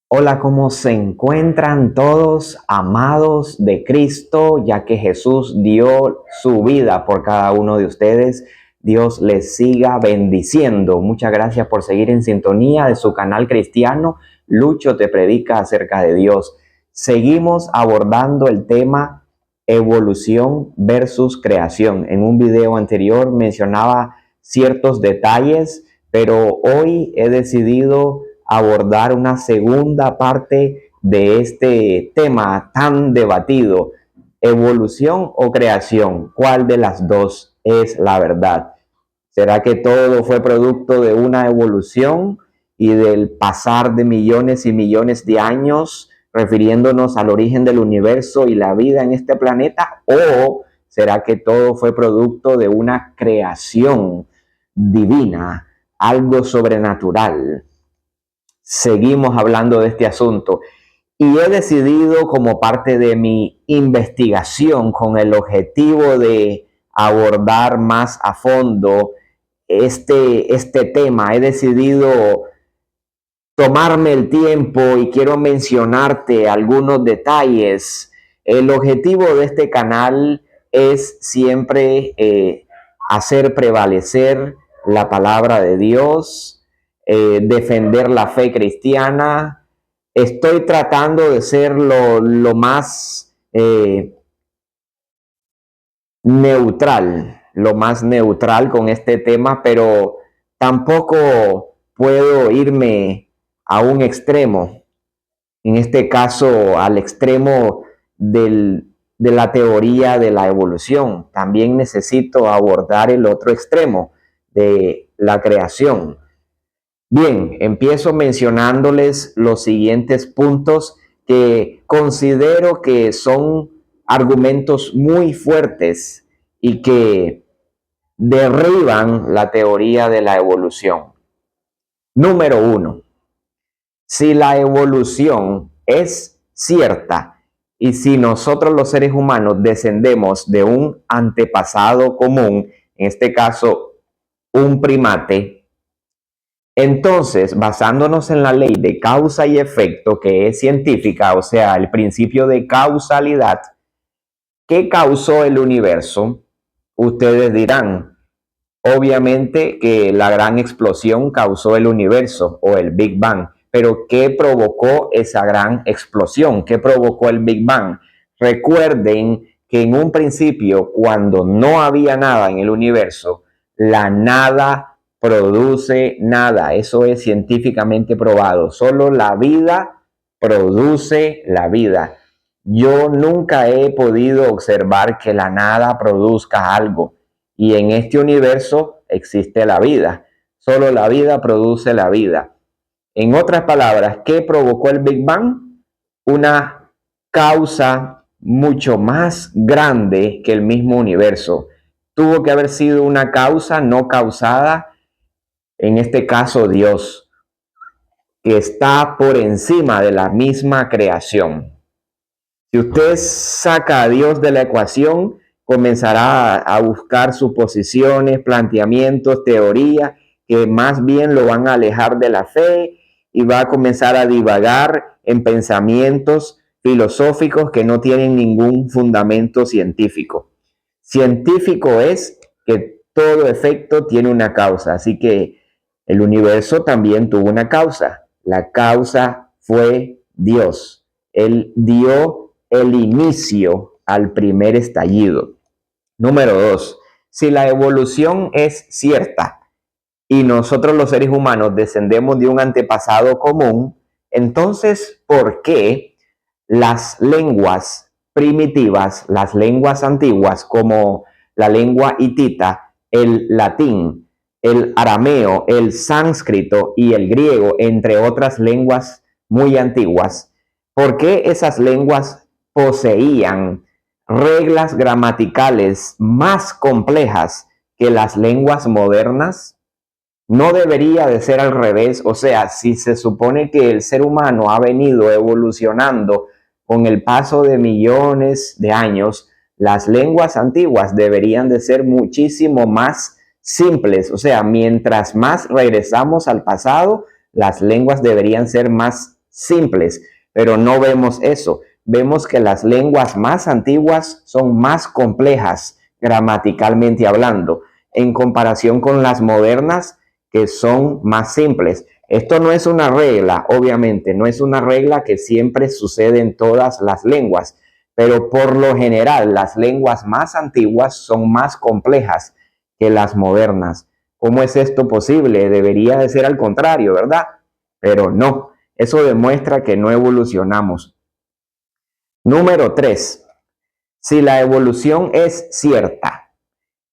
Hola, ¿cómo se encuentran todos amados de Cristo? Ya que Jesús dio su vida por cada uno de ustedes. Dios les siga bendiciendo. Muchas gracias por seguir en sintonía de su canal cristiano. Lucho te predica acerca de Dios. Seguimos abordando el tema evolución versus creación. En un video anterior mencionaba ciertos detalles, pero hoy he decidido abordar una segunda parte de este tema tan debatido: evolución o creación. ¿Cuál de las dos es la verdad? ¿Será que todo fue producto de una evolución y del pasar de millones y millones de años, refiriéndonos al origen del universo y la vida en este planeta? ¿O será que todo fue producto de una creación divina, algo sobrenatural? Seguimos hablando de este asunto y he decidido, como parte de mi investigación con el objetivo de abordar más a fondo este tema, he decidido tomarme el tiempo y quiero mencionarte algunos detalles. El objetivo de este canal es siempre hacer prevalecer la palabra de Dios, defender la fe cristiana. Estoy tratando de ser lo más lo más neutral con este tema, pero tampoco puedo irme a un extremo, en este caso al extremo de la teoría de la evolución. También necesito abordar el otro extremo de la creación. Bien, empiezo mencionándoles los siguientes puntos que considero que son argumentos muy fuertes y que derriban la teoría de la evolución. Número 1. Si la evolución es cierta y si nosotros los seres humanos descendemos de un antepasado común, en este caso un primate, entonces, basándonos en la ley de causa y efecto, que es científica, o sea, el principio de causalidad, ¿qué causó el universo? Ustedes dirán, obviamente que la gran explosión causó el universo o el Big Bang, pero ¿qué provocó esa gran explosión? ¿Qué provocó el Big Bang? Recuerden que en un principio, cuando no había nada en el universo, la nada produce nada. Eso es científicamente probado. Solo la vida produce la vida. Yo nunca he podido observar que la nada produzca algo. Y en este universo existe la vida. Solo la vida produce la vida. En otras palabras, ¿qué provocó el Big Bang? Una causa mucho más grande que el mismo universo. Tuvo que haber sido una causa no causada, en este caso Dios, que está por encima de la misma creación. Si usted saca a Dios de la ecuación, comenzará a buscar suposiciones, planteamientos, teorías que más bien lo van a alejar de la fe y va a comenzar a divagar en pensamientos filosóficos que no tienen ningún fundamento científico. Científico es que todo efecto tiene una causa, así que el universo también tuvo una causa. La causa fue Dios. Él dio el inicio al primer estallido. Número 2. Si la evolución es cierta y nosotros los seres humanos descendemos de un antepasado común, entonces, ¿por qué las lenguas primitivas, las lenguas antiguas como la lengua hitita, el latín, el arameo, el sánscrito y el griego, entre otras lenguas muy antiguas, por qué esas lenguas poseían reglas gramaticales más complejas que las lenguas modernas? No debería de ser al revés. O sea, si se supone que el ser humano ha venido evolucionando con el paso de millones de años, las lenguas antiguas deberían de ser muchísimo más simples. O sea, mientras más regresamos al pasado, las lenguas deberían ser más simples, pero no vemos eso. Vemos que las lenguas más antiguas son más complejas gramaticalmente hablando, en comparación con las modernas que son más simples. Esto no es una regla, obviamente, no es una regla que siempre sucede en todas las lenguas, pero por lo general las lenguas más antiguas son más complejas que las modernas. ¿Cómo es esto posible? Debería de ser al contrario, ¿verdad? Pero no, eso demuestra que no evolucionamos. Número 3. Si la evolución es cierta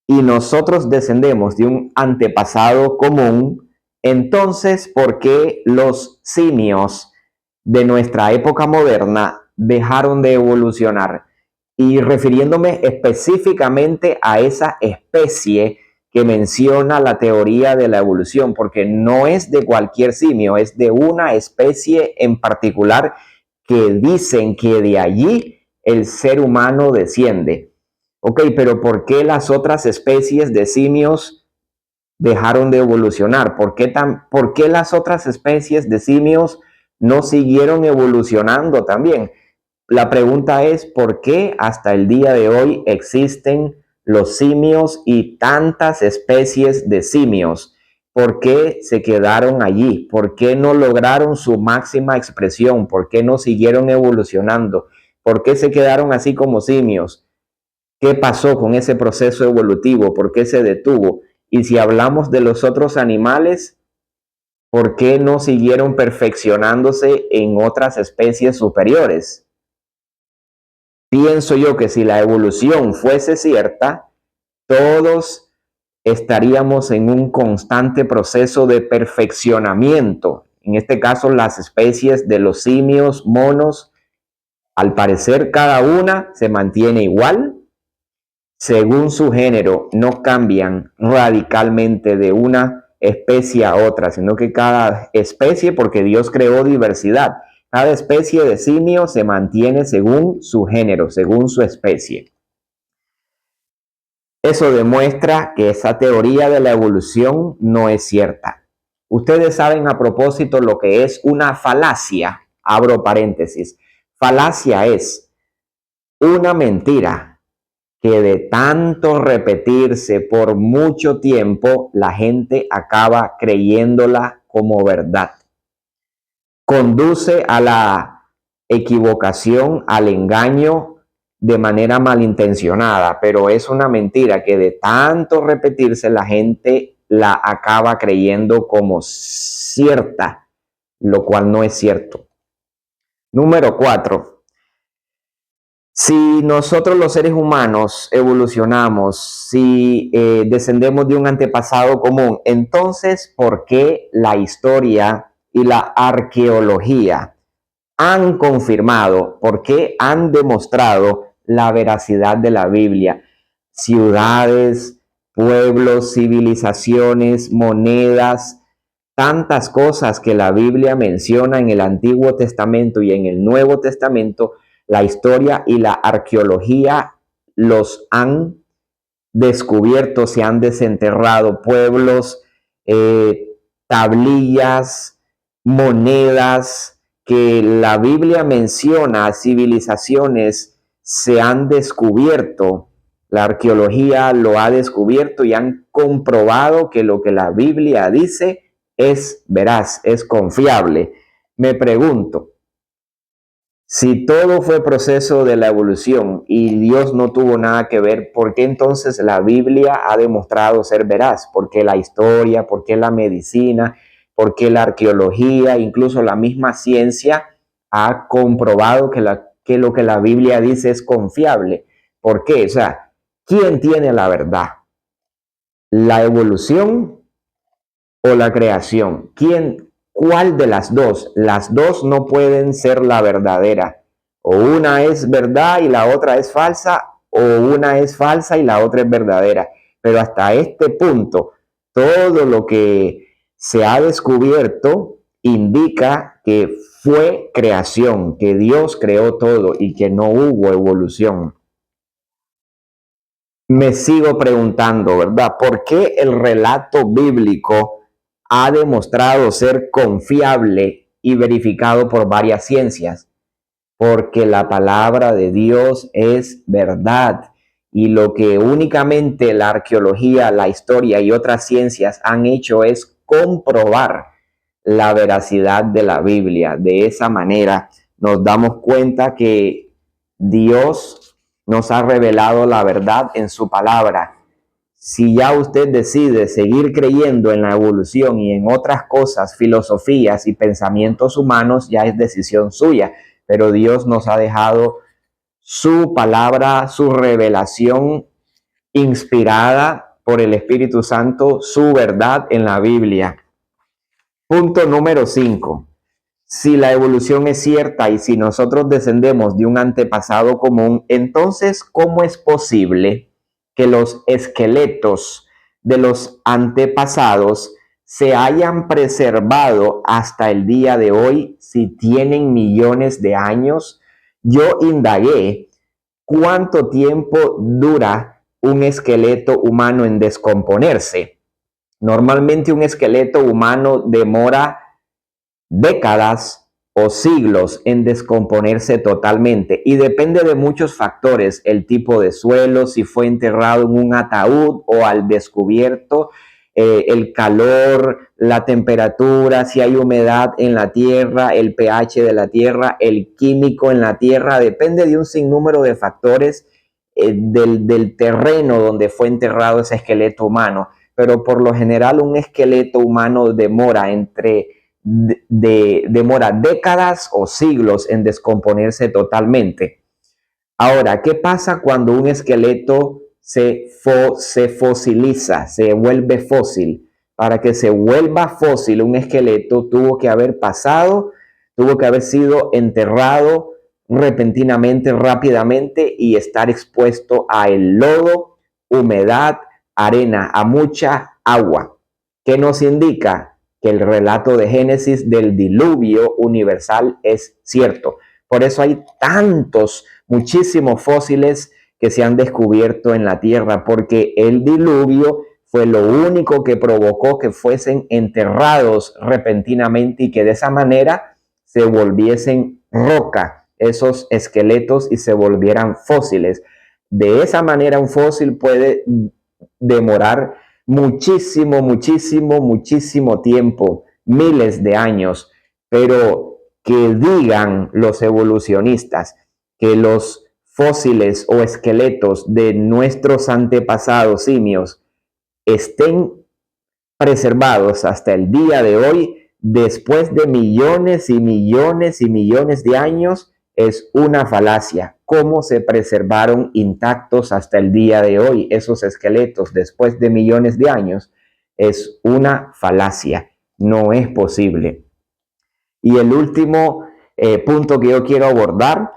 y nosotros descendemos de un antepasado común, entonces, ¿por qué los simios de nuestra época moderna dejaron de evolucionar? Y refiriéndome específicamente a esa especie que menciona la teoría de la evolución, porque no es de cualquier simio, es de una especie en particular que dicen que de allí el ser humano desciende. Ok, pero ¿por qué las otras especies de simios dejaron de evolucionar? ¿Por qué las otras especies de simios no siguieron evolucionando también? La pregunta es, ¿por qué hasta el día de hoy existen los simios y tantas especies de simios? ¿Por qué se quedaron allí? ¿Por qué no lograron su máxima expresión? ¿Por qué no siguieron evolucionando? ¿Por qué se quedaron así como simios? ¿Qué pasó con ese proceso evolutivo? ¿Por qué se detuvo? Y si hablamos de los otros animales, ¿por qué no siguieron perfeccionándose en otras especies superiores? Pienso yo que si la evolución fuese cierta, todos estaríamos en un constante proceso de perfeccionamiento. En este caso, las especies de los simios, monos, al parecer cada una se mantiene igual. Según su género, no cambian radicalmente de una especie a otra, sino que cada especie, porque Dios creó diversidad, cada especie de simio se mantiene según su género, según su especie. Eso demuestra que esa teoría de la evolución no es cierta. Ustedes saben a propósito lo que es una falacia. Abro paréntesis. Falacia es una mentira que de tanto repetirse por mucho tiempo, la gente acaba creyéndola como verdad. Conduce a la equivocación, al engaño de manera malintencionada, pero es una mentira que de tanto repetirse la gente la acaba creyendo como cierta, lo cual no es cierto. Número 4. Si nosotros los seres humanos evolucionamos, si descendemos de un antepasado común, entonces, ¿por qué la historia y la arqueología han confirmado, por qué han demostrado la veracidad de la Biblia? Ciudades, pueblos, civilizaciones, monedas, tantas cosas que la Biblia menciona en el Antiguo Testamento y en el Nuevo Testamento, la historia y la arqueología los han descubierto, se han desenterrado pueblos, tablillas, monedas que la Biblia menciona, civilizaciones se han descubierto, la arqueología lo ha descubierto y han comprobado que lo que la Biblia dice es veraz, es confiable. Me pregunto, si todo fue proceso de la evolución y Dios no tuvo nada que ver, ¿por qué entonces la Biblia ha demostrado ser veraz? ¿Por qué la historia? ¿Por qué la medicina? ¿Por qué la arqueología? Incluso la misma ciencia ha comprobado que lo que la Biblia dice es confiable. ¿Por qué? O sea, ¿quién tiene la verdad? ¿La evolución o la creación? ¿Cuál de las dos? Las dos no pueden ser la verdadera. O una es verdad y la otra es falsa, o una es falsa y la otra es verdadera. Pero hasta este punto, todo lo que se ha descubierto indica que fue creación, que Dios creó todo y que no hubo evolución. Me sigo preguntando, ¿verdad? ¿Por qué el relato bíblico ha demostrado ser confiable y verificado por varias ciencias, porque la palabra de Dios es verdad. Y lo que únicamente la arqueología, la historia y otras ciencias han hecho es comprobar la veracidad de la Biblia. De esa manera nos damos cuenta que Dios nos ha revelado la verdad en su palabra. Si ya usted decide seguir creyendo en la evolución y en otras cosas, filosofías y pensamientos humanos, ya es decisión suya. Pero Dios nos ha dejado su palabra, su revelación inspirada por el Espíritu Santo, su verdad en la Biblia. Punto número 5. Si la evolución es cierta y si nosotros descendemos de un antepasado común, entonces, ¿cómo es posible que los esqueletos de los antepasados se hayan preservado hasta el día de hoy si tienen millones de años? Yo indagué cuánto tiempo dura un esqueleto humano en descomponerse. Normalmente un esqueleto humano demora décadas o siglos en descomponerse totalmente y depende de muchos factores: el tipo de suelo, si fue enterrado en un ataúd o al descubierto, el calor, la temperatura, si hay humedad en la tierra, el pH de la tierra, el químico en la tierra. Depende de un sinnúmero de factores del terreno donde fue enterrado ese esqueleto humano, pero por lo general un esqueleto humano demora demora décadas o siglos en descomponerse totalmente. Ahora, ¿qué pasa cuando un esqueleto se fosiliza, se vuelve fósil? Para que se vuelva fósil un esqueleto tuvo que haber sido enterrado repentinamente, rápidamente, y estar expuesto a el lodo, humedad, arena, a mucha agua. ¿Qué nos indica? Que el relato de Génesis del diluvio universal es cierto. Por eso hay muchísimos fósiles que se han descubierto en la tierra, porque el diluvio fue lo único que provocó que fuesen enterrados repentinamente y que de esa manera se volviesen roca esos esqueletos y se volvieran fósiles. De esa manera un fósil puede demorar muchísimo tiempo, miles de años, pero que digan los evolucionistas que los fósiles o esqueletos de nuestros antepasados simios estén preservados hasta el día de hoy, después de millones y millones y millones de años, es una falacia. ¿Cómo se preservaron intactos hasta el día de hoy esos esqueletos después de millones de años? Es una falacia. No es posible. Y el último punto que yo quiero abordar: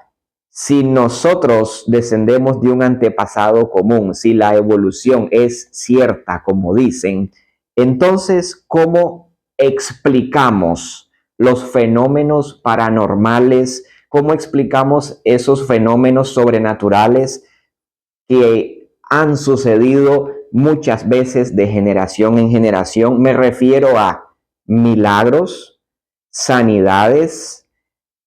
si nosotros descendemos de un antepasado común, si la evolución es cierta, como dicen, entonces, ¿cómo explicamos los fenómenos paranormales? ¿Cómo explicamos esos fenómenos sobrenaturales que han sucedido muchas veces de generación en generación? Me refiero a milagros, sanidades,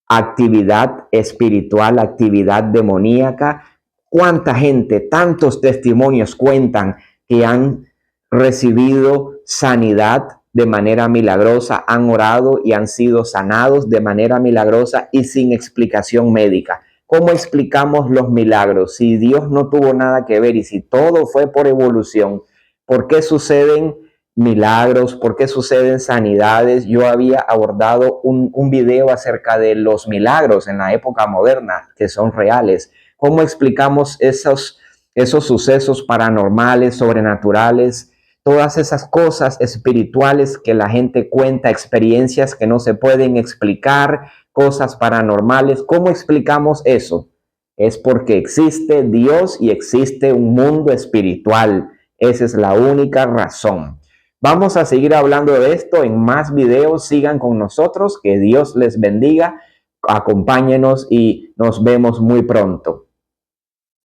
actividad espiritual, actividad demoníaca. ¿Cuánta gente, tantos testimonios cuentan que han recibido sanidad de manera milagrosa, han orado y han sido sanados de manera milagrosa y sin explicación médica? ¿Cómo explicamos los milagros? Si Dios no tuvo nada que ver y si todo fue por evolución, ¿por qué suceden milagros? ¿Por qué suceden sanidades? Yo había abordado un video acerca de los milagros en la época moderna que son reales. ¿Cómo explicamos esos sucesos paranormales, sobrenaturales, todas esas cosas espirituales que la gente cuenta, experiencias que no se pueden explicar, cosas paranormales? ¿Cómo explicamos eso? Es porque existe Dios y existe un mundo espiritual. Esa es la única razón. Vamos a seguir hablando de esto en más videos. Sigan con nosotros. Que Dios les bendiga. Acompáñenos y nos vemos muy pronto.